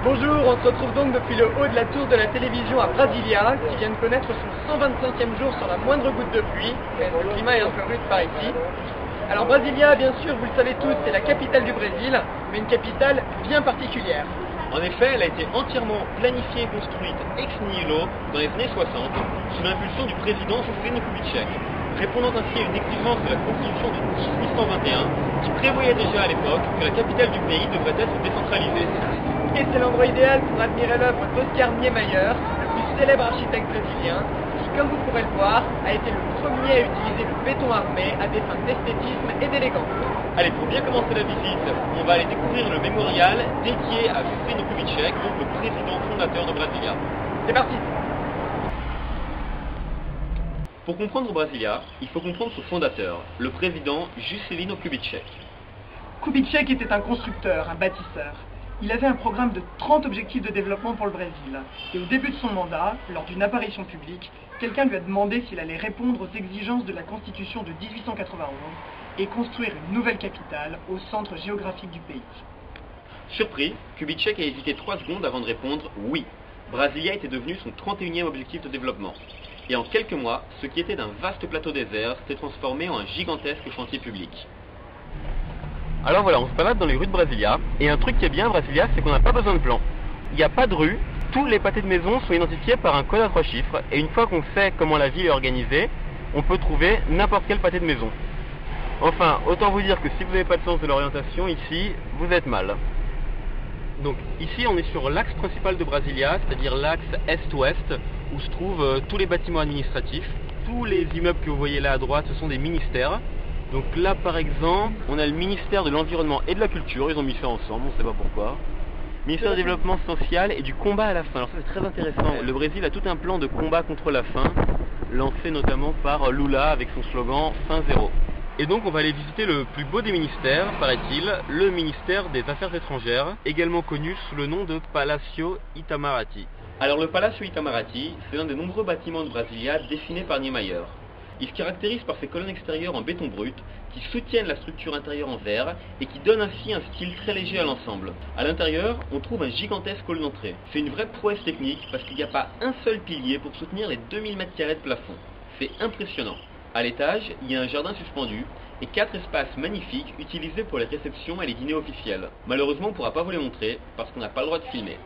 Bonjour, on se retrouve donc depuis le haut de la tour de la télévision à Brasilia, qui vient de connaître son 125e jour sans la moindre goutte de pluie. Le climat est un peu rude par ici. Alors Brasilia, bien sûr, vous le savez tous, c'est la capitale du Brésil, mais une capitale bien particulière. En effet, elle a été entièrement planifiée et construite ex nihilo dans les années 60, sous l'impulsion du président Juscelino Kubitschek, répondant ainsi à une exigence de la Constitution de 1821, qui prévoyait déjà à l'époque que la capitale du pays devrait être décentralisée. Et c'est l'endroit idéal pour admirer l'œuvre d'Oscar Niemeyer, le plus célèbre architecte brésilien, qui, comme vous pourrez le voir, a été le premier à utiliser le béton armé à des fins d'esthétisme et d'élégance. Allez, pour bien commencer la visite, on va aller découvrir le mémorial dédié à Juscelino Kubitschek, donc le président fondateur de Brasilia. C'est parti! Pour comprendre Brasilia, il faut comprendre son fondateur, le président Juscelino Kubitschek. Kubitschek était un constructeur, un bâtisseur. Il avait un programme de 30 objectifs de développement pour le Brésil. Et au début de son mandat, lors d'une apparition publique, quelqu'un lui a demandé s'il allait répondre aux exigences de la Constitution de 1891 et construire une nouvelle capitale au centre géographique du pays. Surpris, Kubitschek a hésité 3 secondes avant de répondre « oui ». Brasilia était devenu son 31e objectif de développement. Et en quelques mois, ce qui était d'un vaste plateau désert s'est transformé en un gigantesque chantier public. Alors voilà, on se balade dans les rues de Brasilia, et un truc qui est bien à Brasilia, c'est qu'on n'a pas besoin de plan. Il n'y a pas de rue, tous les pâtés de maison sont identifiés par un code à 3 chiffres, et une fois qu'on sait comment la ville est organisée, on peut trouver n'importe quel pâté de maison. Enfin, autant vous dire que si vous n'avez pas de sens de l'orientation ici, vous êtes mal. Donc ici on est sur l'axe principal de Brasilia, c'est-à-dire l'axe est-ouest, où se trouvent tous les bâtiments administratifs. Tous les immeubles que vous voyez là à droite, ce sont des ministères. Donc là par exemple, on a le ministère de l'Environnement et de la Culture, ils ont mis ça ensemble, on ne sait pas pourquoi. Ministère du Développement Social et du combat à la faim. Alors ça c'est très intéressant, le Brésil a tout un plan de combat contre la faim, lancé notamment par Lula avec son slogan « Faim zéro ». Et donc on va aller visiter le plus beau des ministères, paraît-il, le ministère des Affaires étrangères, également connu sous le nom de Palacio Itamaraty. Alors le Palacio Itamaraty, c'est l'un des nombreux bâtiments de Brasilia dessinés par Niemeyer. Il se caractérise par ses colonnes extérieures en béton brut, qui soutiennent la structure intérieure en verre et qui donnent ainsi un style très léger à l'ensemble. À l'intérieur, on trouve un gigantesque hall d'entrée. C'est une vraie prouesse technique parce qu'il n'y a pas un seul pilier pour soutenir les 2000 m² de plafond. C'est impressionnant. À l'étage, il y a un jardin suspendu et 4 espaces magnifiques utilisés pour les réceptions et les dîners officiels. Malheureusement, on ne pourra pas vous les montrer parce qu'on n'a pas le droit de filmer.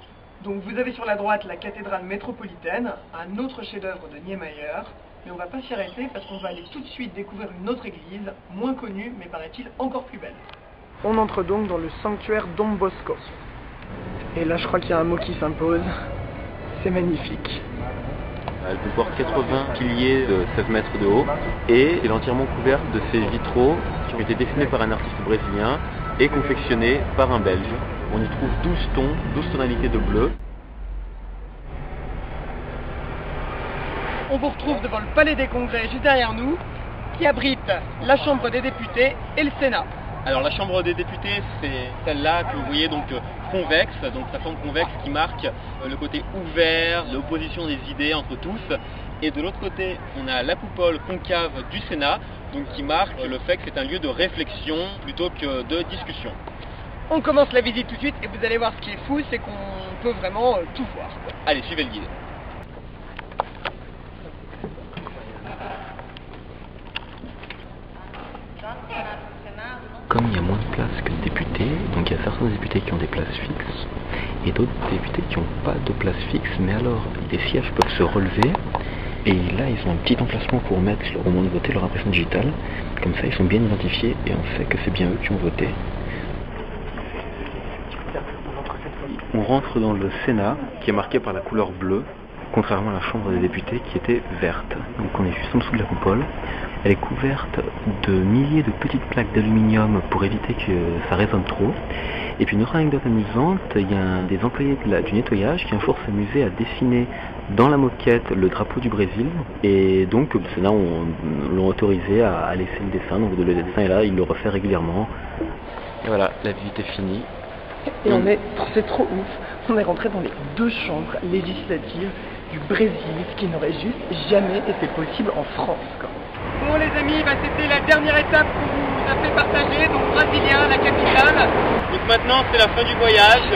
Donc vous avez sur la droite la cathédrale métropolitaine, un autre chef-d'œuvre de Niemeyer, mais on va pas s'y arrêter parce qu'on va aller tout de suite découvrir une autre église, moins connue, mais paraît-il encore plus belle. On entre donc dans le sanctuaire Dom Bosco. Et là je crois qu'il y a un mot qui s'impose, c'est magnifique. Elle peut voir 80 piliers de 16 mètres de haut et elle est entièrement couverte de ces vitraux qui ont été dessinés par un artiste brésilien et confectionnés par un Belge. On y trouve 12 tons, 12 tonalités de bleu. On vous retrouve devant le Palais des Congrès juste derrière nous, qui abrite la Chambre des députés et le Sénat. Alors la Chambre des députés, c'est celle-là que vous voyez donc convexe, donc sa forme convexe qui marque le côté ouvert, l'opposition des idées entre tous. Et de l'autre côté, on a la coupole concave du Sénat, donc qui marque le fait que c'est un lieu de réflexion plutôt que de discussion. On commence la visite tout de suite et vous allez voir ce qui est fou, c'est qu'on peut vraiment tout voir. Allez, suivez le guide. Comme il y a moins de places que de députés, donc il y a certains députés qui ont des places fixes et d'autres députés qui n'ont pas de place fixe, mais alors les sièges peuvent se relever et là ils ont un petit emplacement pour mettre au moment de voter leur impression digitale, comme ça ils sont bien identifiés et on sait que c'est bien eux qui ont voté. On rentre dans le Sénat qui est marqué par la couleur bleue, contrairement à la Chambre des députés qui était verte. Donc on est juste en dessous de la coupole. Elle est couverte de milliers de petites plaques d'aluminium pour éviter que ça résonne trop. Et puis une autre anecdote amusante, il y a des employés du nettoyage qui un jour s'amusaient à dessiner dans la moquette le drapeau du Brésil. Et donc le Sénat l'ont autorisé à laisser le dessin. Donc le dessin est là, il le refait régulièrement. Et voilà, la visite est finie. Et c'est trop ouf, on est rentré dans les 2 chambres législatives du Brésil, ce qui n'aurait juste jamais été possible en France, quoi. Bon les amis, c'était la dernière étape qu'on vous a fait partager, donc Brasilia, la capitale. Donc maintenant c'est la fin du voyage,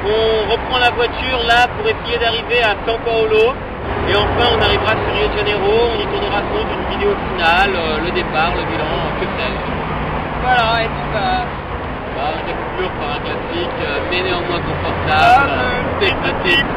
On reprend la voiture là pour essayer d'arriver à São Paulo. Et enfin on arrivera sur Rio de Janeiro, on y tournera sans doute une vidéo finale, le départ, le bilan, que sais-je. Voilà, et puis bah, on découvre par un classique, mais néanmoins confortable, c'est pratique.